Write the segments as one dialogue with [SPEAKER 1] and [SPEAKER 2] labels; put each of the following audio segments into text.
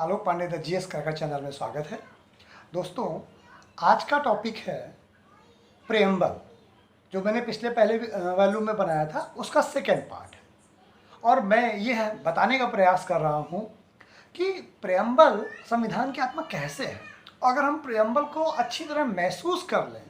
[SPEAKER 1] Alok Pandey the GS काका channel में स्वागत है। दोस्तों, आज का टॉपिक है प्रेम्बल, जो मैंने पहले वॉल्यूम में बनाया था उसका सेकेंड पार्ट है। और मैं यह बताने का प्रयास कर रहा हूँ कि प्रेम्बल संविधान की आत्मा कैसे है। अगर हम प्रेम्बल को अच्छी तरह महसूस कर लें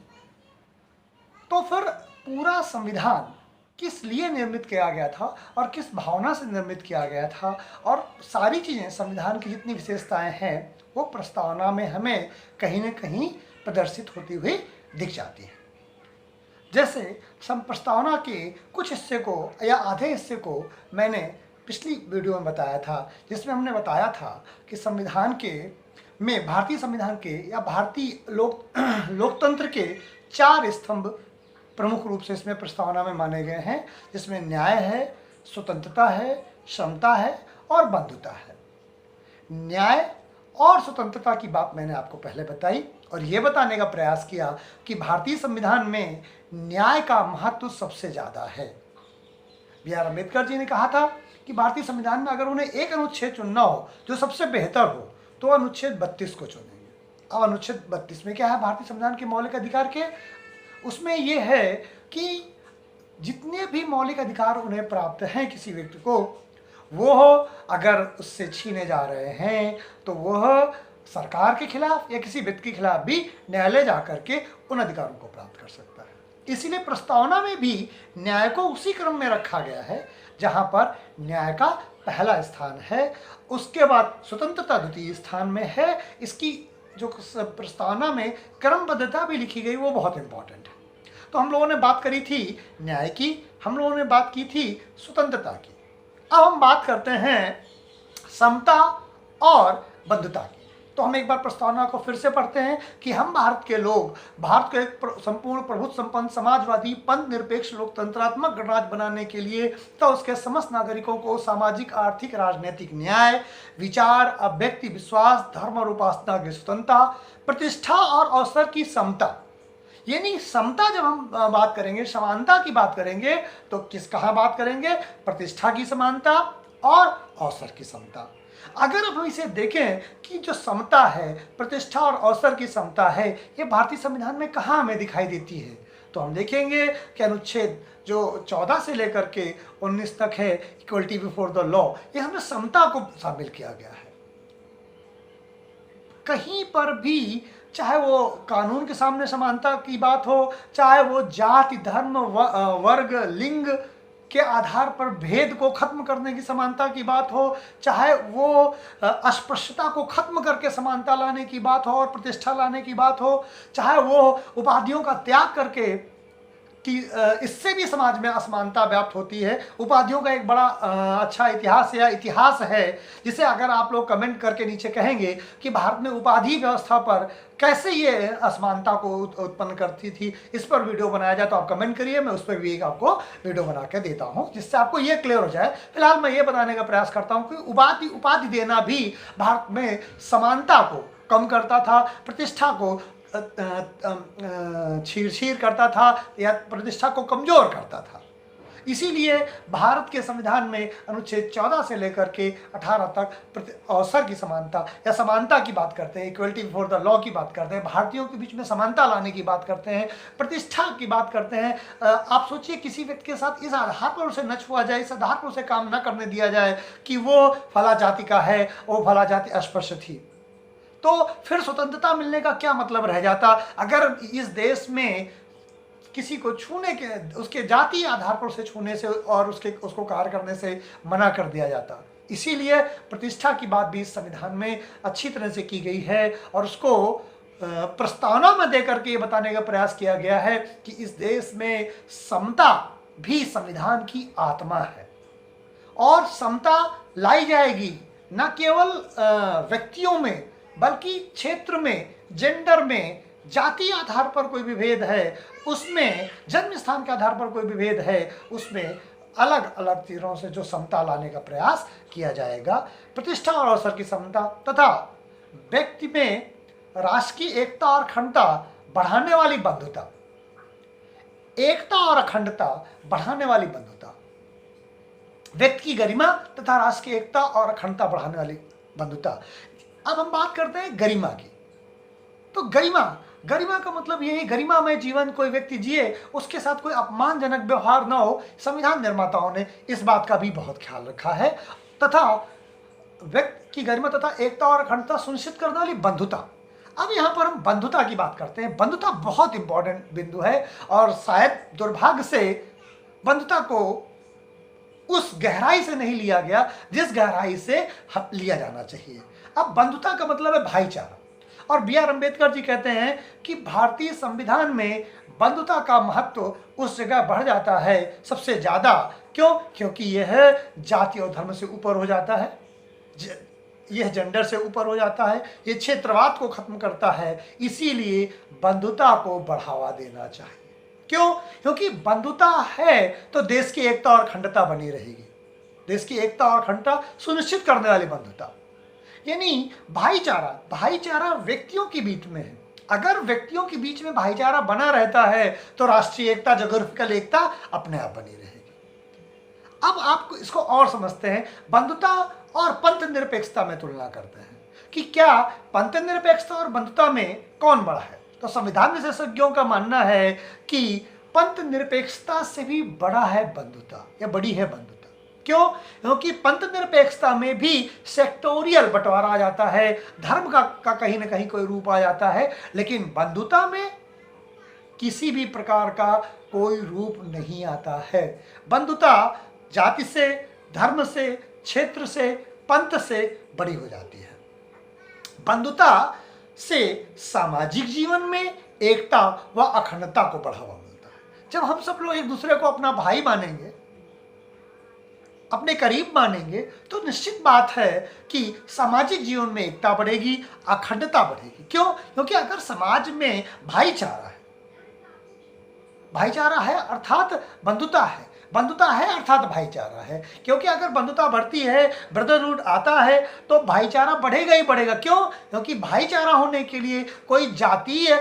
[SPEAKER 1] तो फिर पूरा संविधान किस लिए निर्मित किया गया था और किस भावना से निर्मित किया गया था और सारी चीज़ें, संविधान की जितनी विशेषताएं हैं वो प्रस्तावना में हमें कहीं न कहीं प्रदर्शित होती हुई दिख जाती है। जैसे प्रस्तावना के कुछ हिस्से को या आधे हिस्से को मैंने पिछली वीडियो में बताया था, जिसमें हमने बताया था कि संविधान के में भारतीय संविधान के या भारतीय लोकतंत्र के 4 स्तंभ प्रमुख रूप से इसमें प्रस्तावना में माने गए हैं, जिसमें न्याय है, स्वतंत्रता है, समता है और बंधुता है। न्याय और स्वतंत्रता की बात मैंने आपको पहले बताई और ये बताने का प्रयास किया कि भारतीय संविधान में न्याय का महत्व सबसे ज़्यादा है। B.R. अम्बेडकर जी ने कहा था कि भारतीय संविधान में अगर उन्हें एक अनुच्छेद चुनना हो जो सबसे बेहतर हो तो अनुच्छेद 32 को चुनेंगे। अब अनुच्छेद 32 में क्या है भारतीय संविधान के मौलिक अधिकार के? उसमें यह है कि जितने भी मौलिक अधिकार उन्हें प्राप्त हैं किसी व्यक्ति को, वो अगर उससे छीने जा रहे हैं तो वह सरकार के खिलाफ या किसी व्यक्ति के खिलाफ भी न्यायालय जा करके उन अधिकारों को प्राप्त कर सकता है। इसीलिए प्रस्तावना में भी न्याय को उसी क्रम में रखा गया है जहां पर न्याय का पहला स्थान है, उसके बाद स्वतंत्रता द्वितीय स्थान में है। इसकी जो प्रस्तावना में क्रमबद्धता भी लिखी गई वो बहुत इंपॉर्टेंट है। तो हम लोगों ने बात करी थी न्याय की, हम लोगों ने बात की थी स्वतंत्रता की। अब हम बात करते हैं समता और बंधुता की। तो हम एक बार प्रस्तावना को फिर से पढ़ते हैं कि हम भारत के लोग भारत को एक संपूर्ण प्रभुत्व संपन्न समाजवादी पंथ निरपेक्ष लोकतंत्रात्मक गणराज्य बनाने के लिए तो उसके समस्त नागरिकों को सामाजिक, आर्थिक, राजनीतिक न्याय, विचार, अभिव्यक्ति, विश्वास, धर्म और उपासना की स्वतंत्रता, प्रतिष्ठा और अवसर की समता। यानी समता जब हम बात करेंगे, समानता की बात करेंगे तो कहाँ बात करेंगे? प्रतिष्ठा की समानता और अवसर की समता। अगर अब हम इसे देखें कि जो समता है, प्रतिष्ठा और अवसर की समता है, ये भारतीय संविधान में कहाँ हमें दिखाई देती है, तो हम देखेंगे कि अनुच्छेद जो 14 से लेकर के 19 तक है, इक्वलिटी बिफोर द लॉ, ये हमें समता को शामिल किया गया है। कहीं पर भी, चाहे वो कानून के सामने समानता की बात हो, चाहे वो जाति, धर्म, वर्ग, लिंग के आधार पर भेद को खत्म करने की समानता की बात हो, चाहे वो अस्पृश्यता को खत्म करके समानता लाने की बात हो और प्रतिष्ठा लाने की बात हो, चाहे वो उपाधियों का त्याग करके कि इससे भी समाज में असमानता व्याप्त होती है। उपाधियों का एक बड़ा अच्छा इतिहास है, जिसे अगर आप लोग कमेंट करके नीचे कहेंगे कि भारत में उपाधि व्यवस्था पर कैसे ये असमानता को उत्पन्न करती थी, इस पर वीडियो बनाया जाए तो आप कमेंट करिए, मैं उस पर भी आपको वीडियो बना के देता हूँ जिससे आपको ये क्लियर हो जाए। फिलहाल मैं ये बताने का प्रयास करता हूँ कि उपाधि देना भी भारत में समानता को कम करता था, प्रतिष्ठा को छीड़ करता था या प्रतिष्ठा को कमजोर करता था। इसीलिए भारत के संविधान में अनुच्छेद 14 से लेकर के 18 तक अवसर की समानता या समानता की बात करते हैं, इक्वलिटी बिफोर द लॉ की बात करते हैं, भारतीयों के बीच में समानता लाने की बात करते हैं, प्रतिष्ठा की बात करते हैं। आप सोचिए किसी व्यक्ति के साथ इस आधार पर उसे न छुआ जाए, इस आधार पर उसे काम न करने दिया जाए कि वो फला जाति का है, वो फला जाति अस्पृश्य थी, तो फिर स्वतंत्रता मिलने का क्या मतलब रह जाता? अगर इस देश में किसी को छूने के, उसके जाति आधार पर उसे छूने से और उसको कार्य करने से मना कर दिया जाता। इसीलिए प्रतिष्ठा की बात भी इस संविधान में अच्छी तरह से की गई है और उसको प्रस्तावना में देकर के ये बताने का प्रयास किया गया है कि इस देश में समता भी संविधान की आत्मा है और समता लाई जाएगी न केवल व्यक्तियों में बल्कि क्षेत्र में, जेंडर में, जाति आधार पर कोई भी भेद है उसमें, जन्म स्थान के आधार पर कोई भी भेद है उसमें अलग अलग चीज़ों से जो समता लाने का प्रयास किया जाएगा। प्रतिष्ठा और अवसर की समता तथा व्यक्ति में राष्ट्र की एकता और अखंडता बढ़ाने वाली बंधुता, एकता और अखंडता बढ़ाने वाली बंधुता, व्यक्ति की गरिमा तथा राष्ट्र की एकता और अखंडता बढ़ाने वाली बंधुता। अब हम बात करते हैं गरिमा की। तो गरिमा का मतलब ये है, गरिमामय जीवन कोई व्यक्ति जिए, उसके साथ कोई अपमानजनक व्यवहार ना हो। संविधान निर्माताओं ने इस बात का भी बहुत ख्याल रखा है, तथा व्यक्ति की गरिमा तथा एकता और अखंडता सुनिश्चित करने वाली बंधुता। अब यहाँ पर हम बंधुता की बात करते हैं। बंधुता बहुत इंपॉर्टेंट बिंदु है, और शायद दुर्भाग्य से बंधुता को उस गहराई से नहीं लिया गया जिस गहराई से लिया जाना चाहिए। अब बंधुता का मतलब है भाईचारा, और B.R. अम्बेडकर जी कहते हैं कि भारतीय संविधान में बंधुता का महत्व उस जगह बढ़ जाता है सबसे ज़्यादा। क्यों? क्योंकि यह जाति और धर्म से ऊपर हो जाता है, यह जेंडर से ऊपर हो जाता है, ये क्षेत्रवाद को खत्म करता है। इसीलिए बंधुता को बढ़ावा देना चाहिए। क्यों? क्योंकि बंधुता है तो देश की एकता और अखंडता बनी रहेगी। देश की एकता और अखंडता सुनिश्चित करने वाली बंधुता, यानी भाईचारा व्यक्तियों के बीच में है। अगर व्यक्तियों के बीच में भाईचारा बना रहता है तो राष्ट्रीय एकता, ज्योग्राफिकल एकता अपने आप बनी रहेगी। अब आपको इसको और समझते हैं, बंधुता और पंथ निरपेक्षता में तुलना करते हैं कि क्या पंथ निरपेक्षता और बंधुता में कौन बड़ा है। तो संविधान विशेषज्ञों का मानना है कि पंथ निरपेक्षता से भी बड़ा है बंधुता, या बड़ी है बंधुता। क्यों? क्योंकि पंथ निरपेक्षता में भी सेक्टोरियल बंटवारा आ जाता है, धर्म का कहीं ना कहीं कोई रूप आ जाता है, लेकिन बंधुता में किसी भी प्रकार का कोई रूप नहीं आता है। बंधुता जाति से, धर्म से, क्षेत्र से, पंथ से बड़ी हो जाती है। बंधुता से सामाजिक जीवन में एकता व अखंडता को बढ़ावा मिलता है। जब हम सब लोग एक दूसरे को अपना भाई मानेंगे, अपने करीब मानेंगे, तो निश्चित बात है कि सामाजिक जीवन में एकता बढ़ेगी, अखंडता बढ़ेगी। क्यों? क्योंकि अगर समाज में भाईचारा है अर्थात बंधुता है, बंधुता है अर्थात भाईचारा है। क्योंकि अगर बंधुता बढ़ती है, ब्रदरहुड आता है, तो भाईचारा बढ़ेगा ही बढ़ेगा। क्यों? क्योंकि भाईचारा होने के लिए कोई जातीय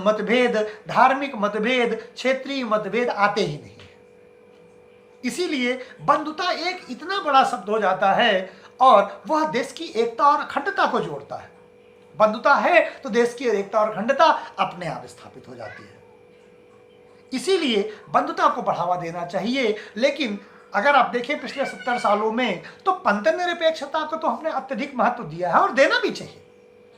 [SPEAKER 1] मतभेद, धार्मिक मतभेद, क्षेत्रीय मतभेद आते ही नहीं। इसीलिए बंधुता एक इतना बड़ा शब्द हो जाता है, और वह देश की एकता और अखंडता को जोड़ता है। बंधुता है तो देश की एकता और अखंडता अपने आप स्थापित हो जाती है। इसीलिए बंधुता को बढ़ावा देना चाहिए। लेकिन अगर आप देखें पिछले 70 सालों में, तो पंथ निरपेक्षता को तो हमने अत्यधिक महत्व दिया है, और देना भी चाहिए।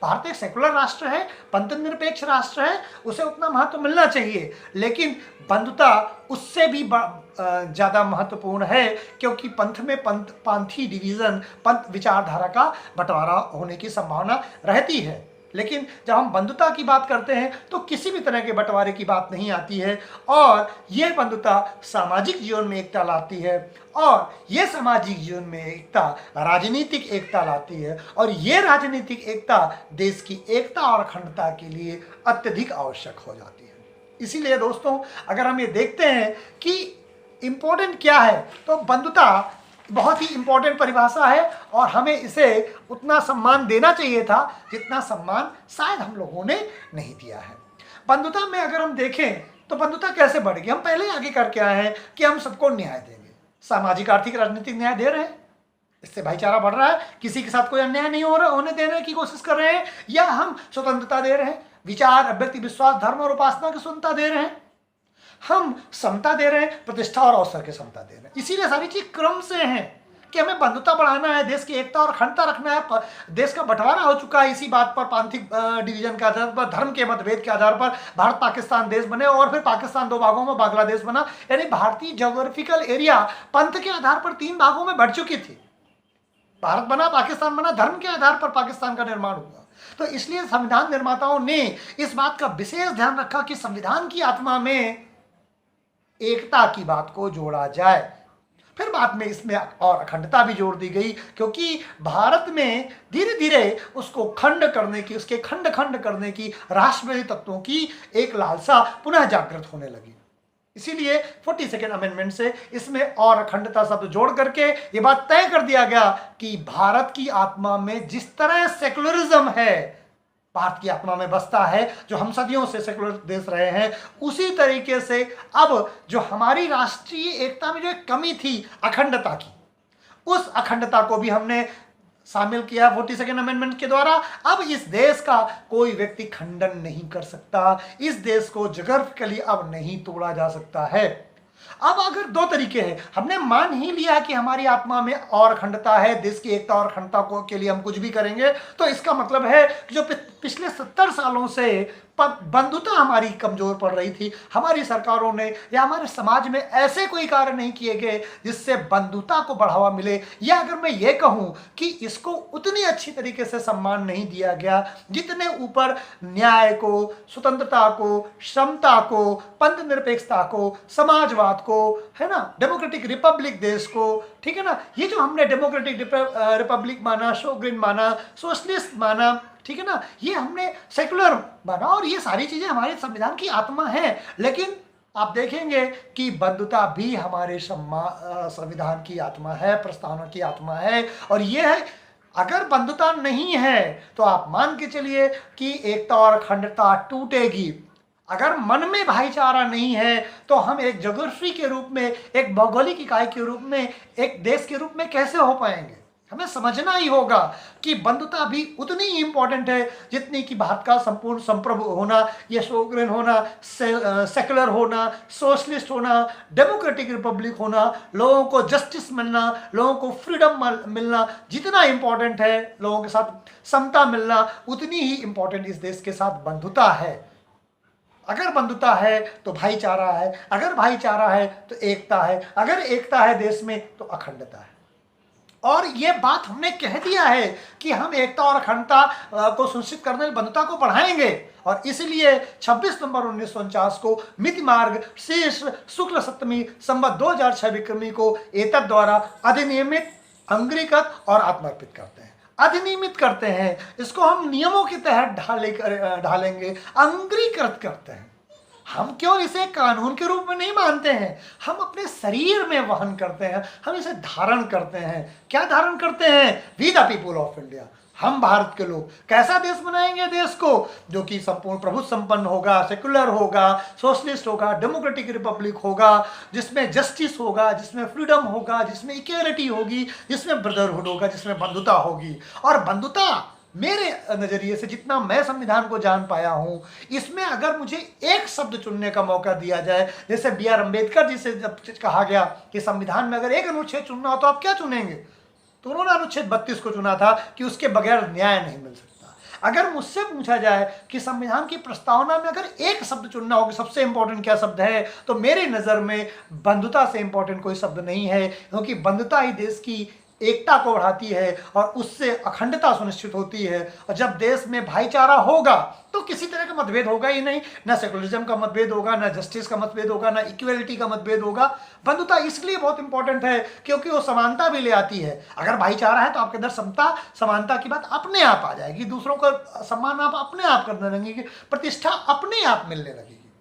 [SPEAKER 1] भारत एक सेकुलर राष्ट्र है, पंथ निरपेक्ष राष्ट्र है, उसे उतना महत्व मिलना चाहिए। लेकिन बंधुता उससे भी ज़्यादा महत्वपूर्ण है, क्योंकि पंथ में पंथी डिवीज़न, पंथ विचारधारा का बंटवारा होने की संभावना रहती है। लेकिन जब हम बंधुता की बात करते हैं तो किसी भी तरह के बंटवारे की बात नहीं आती है, और यह बंधुता सामाजिक जीवन में एकता लाती है, और यह सामाजिक जीवन में एकता राजनीतिक एकता लाती है, और यह राजनीतिक एकता देश की एकता और अखंडता के लिए अत्यधिक आवश्यक हो जाती है। इसीलिए दोस्तों, अगर हम ये देखते हैं कि इम्पोर्टेंट क्या है, तो बंधुता बहुत ही इंपॉर्टेंट परिभाषा है, और हमें इसे उतना सम्मान देना चाहिए था जितना सम्मान शायद हम लोगों ने नहीं दिया है। बंधुता में अगर हम देखें तो बंधुता कैसे बढ़ेगी, हम पहले आगे करके आए हैं कि हम सबको न्याय देंगे, सामाजिक, आर्थिक, राजनीतिक न्याय दे रहे हैं, इससे भाईचारा बढ़ रहा है, किसी के साथ कोई अन्याय नहीं होने देने की कोशिश कर रहे हैं, या हम स्वतंत्रता दे रहे हैं, विचार, अभिव्यक्ति, विश्वास, धर्म और उपासना की स्वतंत्रता दे रहे हैं, हम समता दे रहे हैं, प्रतिष्ठा और अवसर की समता दे रहे हैं। इसीलिए सारी चीज क्रम से हैं कि हमें बंधुता बढ़ाना है, देश की एकता और अखंडता रखना है। देश का बंटवारा हो चुका है इसी बात पर, प्रांतिक डिवीजन के आधार पर, धर्म के मतभेद के आधार पर भारत पाकिस्तान देश बने, और फिर पाकिस्तान 2 भागों में बांग्लादेश बना। यानी भारतीय ज्योग्राफिकल एरिया पंथ के आधार पर 3 भागों में बढ़ चुकी थी। भारत बना, पाकिस्तान बना, धर्म के आधार पर पाकिस्तान का निर्माण हुआ। तो इसलिए संविधान निर्माताओं ने इस बात का विशेष ध्यान रखा कि संविधान की आत्मा में एकता की बात को जोड़ा जाए। फिर बाद में इसमें और अखंडता भी जोड़ दी गई, क्योंकि भारत में धीरे धीरे उसको खंड करने की, उसके खंड खंड करने की, राष्ट्रवादी तत्वों की एक लालसा पुनः जागृत होने लगी। इसीलिए 42nd अमेंडमेंट से इसमें और अखंडता शब्द जोड़ करके ये बात तय कर दिया गया कि भारत की आत्मा में जिस तरह सेकुलरिज्म है, भारत की आत्मा में बसता है, जो हम सदियों से सेकुलर देश रहे हैं, उसी तरीके से अब जो हमारी राष्ट्रीय एकता में जो एक कमी थी अखंडता की, उस अखंडता को भी हमने शामिल किया 42nd अमेंडमेंट के द्वारा। अब इस देश का कोई व्यक्ति खंडन नहीं कर सकता, इस देश को ज्योग्राफिकली अब नहीं तोड़ा जा सकता है। अब अगर दो तरीके हैं, हमने मान ही लिया कि हमारी आत्मा में और अखंडता है, देश की एकता और अखंडता को के लिए हम कुछ भी करेंगे, तो इसका मतलब है कि जो पिछले 70 सालों से बंधुता हमारी कमजोर पड़ रही थी, हमारी सरकारों ने या हमारे समाज में ऐसे कोई कार्य नहीं किए गए जिससे बंधुता को बढ़ावा मिले, या अगर मैं ये कहूँ कि इसको उतनी अच्छी तरीके से सम्मान नहीं दिया गया जितने ऊपर न्याय को, स्वतंत्रता को, समता को, पंथ निरपेक्षता को, समाजवाद को, है ना, डेमोक्रेटिक रिपब्लिक देश को, ठीक है ना, ये जो हमने डेमोक्रेटिक रिपब्लिक माना, सोवरेन माना, सोशलिस्ट माना, ठीक है ना, ये हमने सेकुलर माना, और ये सारी चीजें हमारे संविधान की आत्मा है। लेकिन आप देखेंगे कि बंधुता भी हमारे संविधान की आत्मा है, प्रस्तावना की आत्मा है। और ये है, अगर बंधुता नहीं है तो आप मान के चलिए कि एकता और अखंडता टूटेगी। अगर मन में भाईचारा नहीं है तो हम एक ज्योग्राफी के रूप में, एक भौगोलिक इकाई के रूप में, एक देश के रूप में कैसे हो पाएंगे। हमें समझना ही होगा कि बंधुता भी उतनी ही इंपॉर्टेंट है जितनी कि भारत का संपूर्ण संप्रभु होना, ये सोवरेन होना, सेकुलर होना, सोशलिस्ट होना, डेमोक्रेटिक रिपब्लिक होना, लोगों को जस्टिस मिलना, लोगों को फ्रीडम मिलना जितना इंपॉर्टेंट है, लोगों के साथ समता मिलना, उतनी ही इंपॉर्टेंट इस देश के साथ बंधुता है। अगर बंधुता है तो भाईचारा है, अगर भाईचारा है तो एकता है, अगर एकता है देश में तो अखंडता है। और ये बात हमने कह दिया है कि हम एकता और अखंडता को सुनिश्चित करने में बंधुता को बढ़ाएंगे, और इसलिए 26 नवंबर 1949 को मिति मार्ग शीर्ष शुक्ल सप्तमी संवत 2006 विक्रमी को एतद द्वारा अधिनियमित, अंगीकृत और आत्मर्पित करते हैं। अधिनियमित करते हैं, इसको हम नियमों के तहत ढालेंगे, अंगीकृत करते हैं। हम क्यों इसे कानून के रूप में नहीं मानते हैं, हम अपने शरीर में वहन करते हैं, हम इसे धारण करते हैं। क्या धारण करते हैं? We the people of India, हम भारत के लोग कैसा देश बनाएंगे? देश को जो कि संपूर्ण प्रभुत्व संपन्न होगा, सेकुलर होगा, सोशलिस्ट होगा, डेमोक्रेटिक रिपब्लिक होगा, जिसमें जस्टिस होगा, जिसमें फ्रीडम होगा, जिसमें इक्वलिटी होगी, जिसमें ब्रदरहुड होगा, जिसमें बंधुता होगी। और बंधुता मेरे नजरिए से, जितना मैं संविधान को जान पाया हूं, इसमें अगर मुझे एक शब्द चुनने का मौका दिया जाए, जैसे बी.आर. अम्बेडकर जी से जब कहा गया कि संविधान में अगर एक अनुच्छेद चुनना हो तो आप क्या चुनेंगे, तो उन्होंने अनुच्छेद 32 को चुना था कि उसके बगैर न्याय नहीं मिल सकता। अगर मुझसे पूछा जाए कि संविधान की प्रस्तावना में अगर एक शब्द चुनना हो कि सबसे इंपॉर्टेंट क्या शब्द है, तो मेरी नजर में बंधुता से इंपॉर्टेंट कोई शब्द नहीं है, क्योंकि बंधुता ही देश की एकता को बढ़ाती है और उससे अखंडता सुनिश्चित होती है। और जब देश में भाईचारा होगा तो किसी तरह का मतभेद होगा ही नहीं, ना सेकुलरिज्म का मतभेद होगा, ना जस्टिस का मतभेद होगा, ना इक्वलिटी का मतभेद होगा। बंधुता इसलिए बहुत इंपॉर्टेंट है क्योंकि वो समानता भी ले आती है। अगर भाईचारा है तो आपके अंदर समता, समानता की बात अपने आप आ जाएगी, दूसरों का सम्मान आप अपने आप करने लगेंगे, प्रतिष्ठा अपने आप मिलने लगेगी।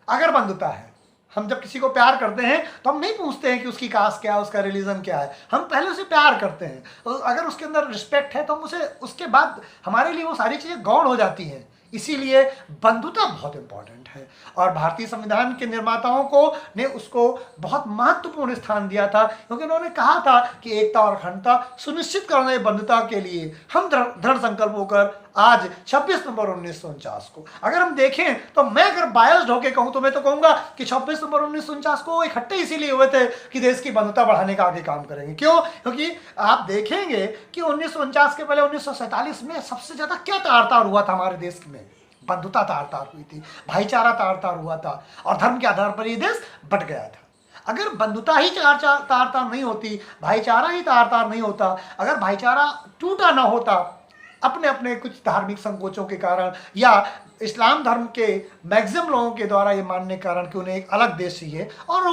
[SPEAKER 1] अगर बंधुता है, हम जब किसी को प्यार करते हैं तो हम नहीं पूछते हैं कि उसकी कास्ट क्या है, उसका रिलीजन क्या है, हम पहले उसे प्यार करते हैं। तो अगर उसके अंदर रिस्पेक्ट है तो हम उसे, उसके बाद हमारे लिए वो सारी चीज़ें गौण हो जाती हैं। इसीलिए बंधुता बहुत इंपॉर्टेंट है, और भारतीय संविधान के निर्माताओं को ने उसको बहुत महत्वपूर्ण स्थान दिया था, क्योंकि उन्होंने कहा था कि एकता और अखंडता सुनिश्चित करने बंधुता के लिए हम दृढ़ संकल्प होकर आज 26 नवंबर 1949 को, अगर हम देखें तो मैं अगर बायस्ड होकर कहूं तो मैं तो कहूंगा कि 26 नवंबर 1949 को इकट्ठे इसीलिए हुए थे कि देश की बंधुता बढ़ाने का आगे काम करेंगे। क्यों? क्योंकि आप देखेंगे कि 1949 के पहले 1947 में सबसे ज्यादा क्या तार-तार हुआ था हमारे देश में, बंधुता तार-तार हुई थी, भाईचारा तार-तार हुआ था, और धर्म के आधार पर ये देश बट गया था। अगर बंधुता ही तार-तार नहीं होती, भाईचारा ही तार-तार नहीं होता, अगर भाईचारा टूटा ना होता अपने अपने कुछ धार्मिक संकोचों के कारण, या इस्लाम धर्म के मैक्सिमम लोगों के द्वारा ये मानने के कारण कि उन्हें एक अलग देश चाहिए, और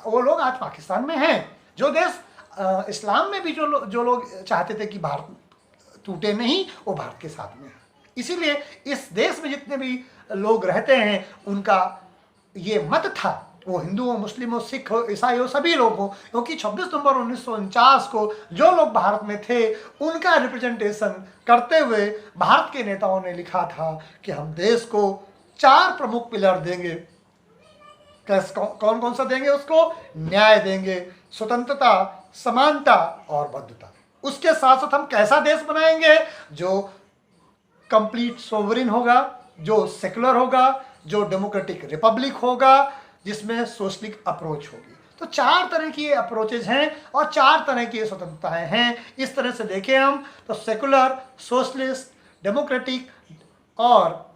[SPEAKER 1] वो लोग आज पाकिस्तान में हैं, जो देश इस्लाम में भी जो लोग चाहते थे कि भारत टूटे नहीं, वो भारत के साथ में है। इसीलिए इस देश में जितने भी लोग रहते हैं उनका ये मत था, वो हिंदू हो, मुस्लिम हो, सिख हो, ईसाई हो, सभी लोग हो, क्योंकि 26 नवंबर 1949 को जो लोग भारत में थे उनका रिप्रेजेंटेशन करते हुए भारत के नेताओं ने लिखा था कि हम देश को 4 प्रमुख पिलर देंगे। कौन कौन सा देंगे उसको? न्याय देंगे, स्वतंत्रता, समानता और बंधुता। उसके साथ साथ हम कैसा देश बनाएंगे, जो कंप्लीट सोवरिन होगा, जो सेकुलर होगा, जो डेमोक्रेटिक रिपब्लिक होगा, जिसमें सोशलिक अप्रोच होगी। तो 4 तरह की ये अप्रोचेज हैं और 4 तरह की ये स्वतंत्रताएं हैं। इस तरह से देखें हम तो सेकुलर, सोशलिस्ट, डेमोक्रेटिक और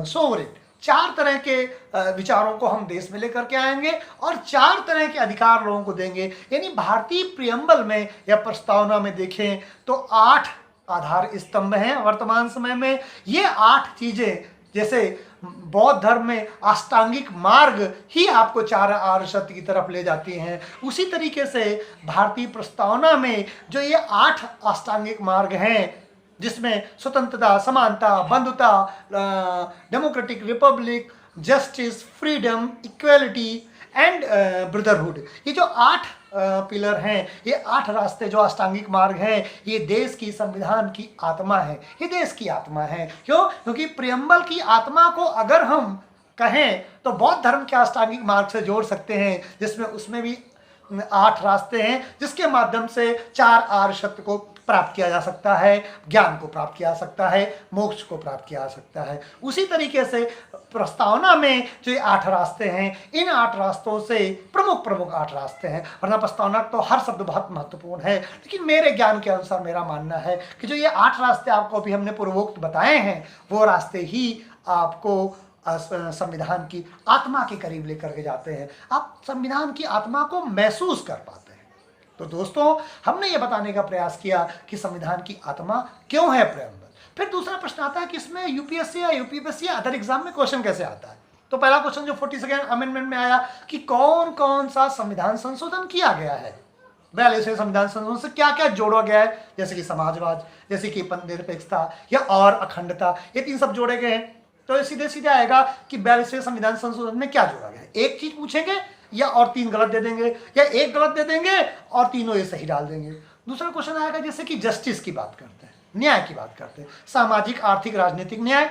[SPEAKER 1] सोवरिन, 4 तरह के विचारों को हम देश में लेकर के आएंगे और 4 तरह के अधिकार लोगों को देंगे। यानी भारतीय प्रियम्बल में या प्रस्तावना में देखें तो 8 आधार स्तंभ हैं वर्तमान समय में। ये 8 चीजें, जैसे बौद्ध धर्म में अष्टांगिक मार्ग ही आपको 4 आर्य सत्य की तरफ ले जाती हैं, उसी तरीके से भारतीय प्रस्तावना में जो ये 8 अष्टांगिक मार्ग हैं, जिसमें स्वतंत्रता, समानता, बंधुता, democratic Republic, justice, freedom, equality and brotherhood, ये जो 8 पिलर हैं, ये 8 रास्ते जो अष्टांगिक मार्ग हैं, ये देश की संविधान की आत्मा है। ये देश की आत्मा है। क्यों? क्योंकि प्रियम्बल की आत्मा को अगर हम कहें तो बौद्ध धर्म के अष्टांगिक मार्ग से जोड़ सकते हैं, जिसमें उसमें भी 8 रास्ते हैं, जिसके माध्यम से 4 आर्य सत्य को प्राप्त किया जा सकता है, ज्ञान को प्राप्त किया जा सकता है, मोक्ष को प्राप्त किया जा सकता है। उसी तरीके से प्रस्तावना में जो 8 रास्ते हैं, इन 8 रास्तों से प्रमुख 8 रास्ते हैं। वरना प्रस्तावना तो हर शब्द बहुत महत्वपूर्ण है, लेकिन मेरे ज्ञान के अनुसार मेरा मानना है कि जो ये 8 रास्ते आपको अभी हमने पूर्वोक्त बताए हैं, वो रास्ते ही आपको संविधान की आत्मा के करीब लेकर के जाते हैं। आप संविधान की आत्मा को महसूस कर पाते हैं। तो दोस्तों, हमने ये बताने का प्रयास किया कि संविधान की आत्मा क्यों है प्रेम्बल। फिर दूसरा प्रश्न आता है कि इसमें यूपीएससी या यूपीपीएससी या अदर एग्जाम में क्वेश्चन कैसे आता है। तो पहला क्वेश्चन जो 42 अमेंडमेंट में आया कि कौन कौन सा संविधान संशोधन किया गया है। 42वें संविधान संशोधन से क्या क्या जोड़ा गया है, जैसे कि समाजवाद, जैसे कि निरपेक्षता या और अखंडता, ये 3 सब जोड़े गए हैं। तो सीधे सीधे आएगा कि 42वें संविधान संशोधन में क्या जोड़ा गया है। एक चीज पूछेंगे या और 3 गलत दे देंगे, या एक गलत दे देंगे और तीनों ये सही डाल देंगे। दूसरा क्वेश्चन आएगा जैसे कि जस्टिस की बात करते हैं, न्याय की बात करते हैं, सामाजिक, आर्थिक, राजनीतिक न्याय।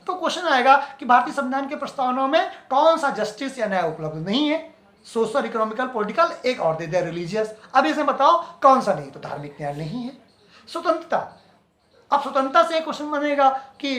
[SPEAKER 1] तो क्वेश्चन आएगा कि भारतीय संविधान के प्रस्तावनाओं में कौन सा जस्टिस या न्याय उपलब्ध नहीं है। सोशल, इकोनॉमिकल, पॉलिटिकल, एक और दे दिया रिलीजियस। अब इसे बताओ कौन सा नहीं, तो धार्मिक न्याय नहीं है। स्वतंत्रता, अब स्वतंत्रता से एक क्वेश्चन बनेगा कि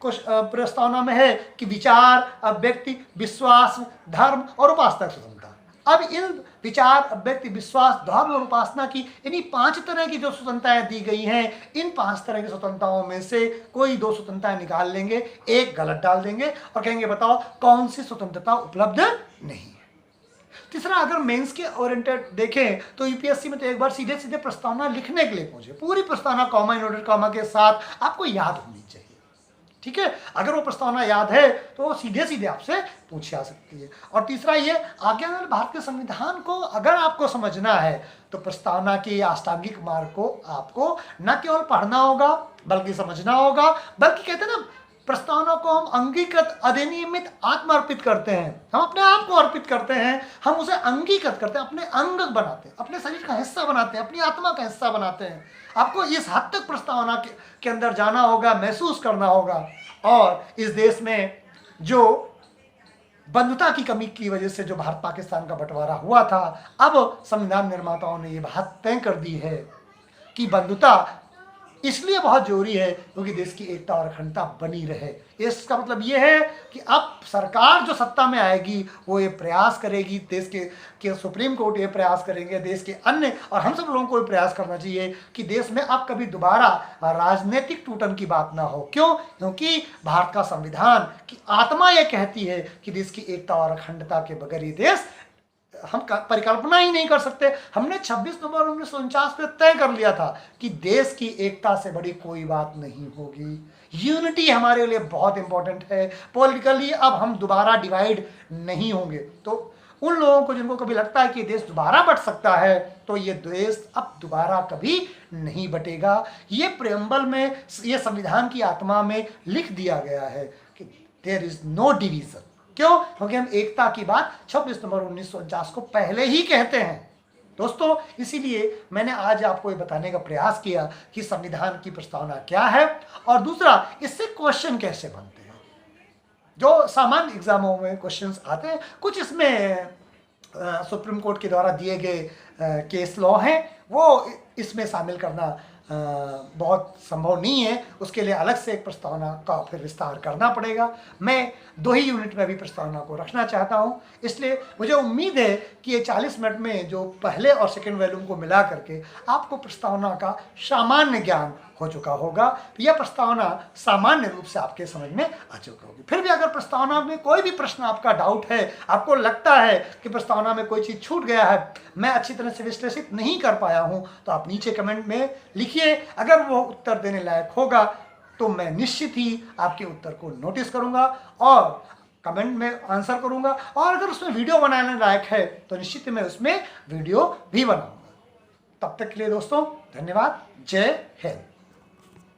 [SPEAKER 1] प्रस्तावना में है कि विचार, अभिव्यक्ति, विश्वास, धर्म और उपासना की स्वतंत्रता। अब इन विचार, अभिव्यक्ति, विश्वास, धर्म और उपासना की इन्हीं 5 तरह की जो स्वतंत्रताएं दी गई हैं, इन 5 तरह की स्वतंत्रताओं में से कोई 2 स्वतंत्रताएं निकाल लेंगे, एक गलत डाल देंगे और कहेंगे बताओ कौन सी स्वतंत्रता उपलब्ध नहीं है। तीसरा, अगर मेंस के ओरिएंटेड देखें तो यूपीएससी में तो एक बार सीधे सीधे प्रस्तावना लिखने के लिए पूछे, पूरी प्रस्तावना कॉमा इनवर्टेड कॉमा के साथ आपको याद होनी चाहिए। ठीक है, अगर वो प्रस्तावना याद है तो वो सीधे सीधे आपसे पूछी जा सकती है। और तीसरा ये, आज्ञाधार भारत के संविधान को अगर आपको समझना है तो प्रस्तावना के अष्टांगिक मार्ग को आपको न केवल पढ़ना होगा बल्कि समझना होगा। बल्कि कहते हैं ना, प्रस्तावना को हम अंगीकृत, अधिनियमित, आत्मार्पित करते हैं। हम अपने आप को अर्पित करते हैं, हम उसे अंगीकृत करते हैं, अपने अंग बनाते हैं, अपने शरीर का हिस्सा बनाते हैं, अपनी आत्मा का हिस्सा बनाते हैं। आपको इस हद तक प्रस्तावना के अंदर जाना होगा, महसूस करना होगा। और इस देश में जो बंधुता की कमी की वजह से जो भारत पाकिस्तान का बंटवारा हुआ था, अब संविधान निर्माताओं ने ये बात तय कर दी है कि बंधुता इसलिए बहुत जरूरी है क्योंकि देश की एकता और अखंडता बनी रहे। इसका मतलब ये है कि अब सरकार जो सत्ता में आएगी वो ये प्रयास करेगी, देश के सुप्रीम कोर्ट ये प्रयास करेंगे, देश के अन्य और हम सब लोगों को ये प्रयास करना चाहिए कि देश में अब कभी दोबारा राजनीतिक टूटन की बात ना हो। क्यों? क्योंकि भारत का संविधान की आत्मा ये कहती है कि देश की एकता और अखंडता के बगैर ये देश हम परिकल्पना ही नहीं कर सकते। हमने 26 नवंबर 1949 में तय कर लिया था कि देश की एकता से बड़ी कोई बात नहीं होगी। यूनिटी हमारे लिए बहुत इंपॉर्टेंट है। पॉलिटिकली अब हम दोबारा डिवाइड नहीं होंगे। तो उन लोगों को जिनको कभी लगता है कि देश दोबारा बट सकता है, तो ये देश अब दोबारा कभी नहीं बटेगा। ये प्रेम्बल में, ये संविधान की आत्मा में लिख दिया गया है कि देयर इज नो डिवीजन। क्यों? क्योंकि हम एकता की बात 26 नवंबर 1949 को पहले ही कहते हैं। दोस्तों, इसीलिए मैंने आज आपको ये बताने का प्रयास किया कि संविधान की प्रस्तावना क्या है और दूसरा, इससे क्वेश्चन कैसे बनते हैं। जो सामान्य एग्जामों में क्वेश्चंस आते हैं, कुछ इसमें सुप्रीम कोर्ट के द्वारा दिए गए केस लॉ हैं, वो इसमें शामिल करना बहुत संभव नहीं है। उसके लिए अलग से एक प्रस्तावना का फिर विस्तार करना पड़ेगा। मैं 2 ही यूनिट में भी प्रस्तावना को रखना चाहता हूँ, इसलिए मुझे उम्मीद है कि ये 40 मिनट में जो पहले और सेकेंड वॉल्यूम को मिला करके आपको प्रस्तावना का सामान्य ज्ञान हो चुका होगा। यह प्रस्तावना सामान्य रूप से आपके समझ में आ चुकी होगी। फिर भी अगर प्रस्तावना में कोई भी प्रश्न आपका डाउट है, आपको लगता है कि प्रस्तावना में कोई चीज़ छूट गया है, मैं अच्छी तरह से विश्लेषित नहीं कर पाया हूँ, तो आप नीचे कमेंट में लिखिए। अगर वो उत्तर देने लायक होगा तो मैं निश्चित ही आपके उत्तर को नोटिस करूँगा और कमेंट में आंसर करूँगा, और अगर उसमें वीडियो बनाने लायक है तो निश्चित ही मैं उसमें वीडियो भी बनाऊँगा। तब तक के लिए दोस्तों धन्यवाद। जय हिंद।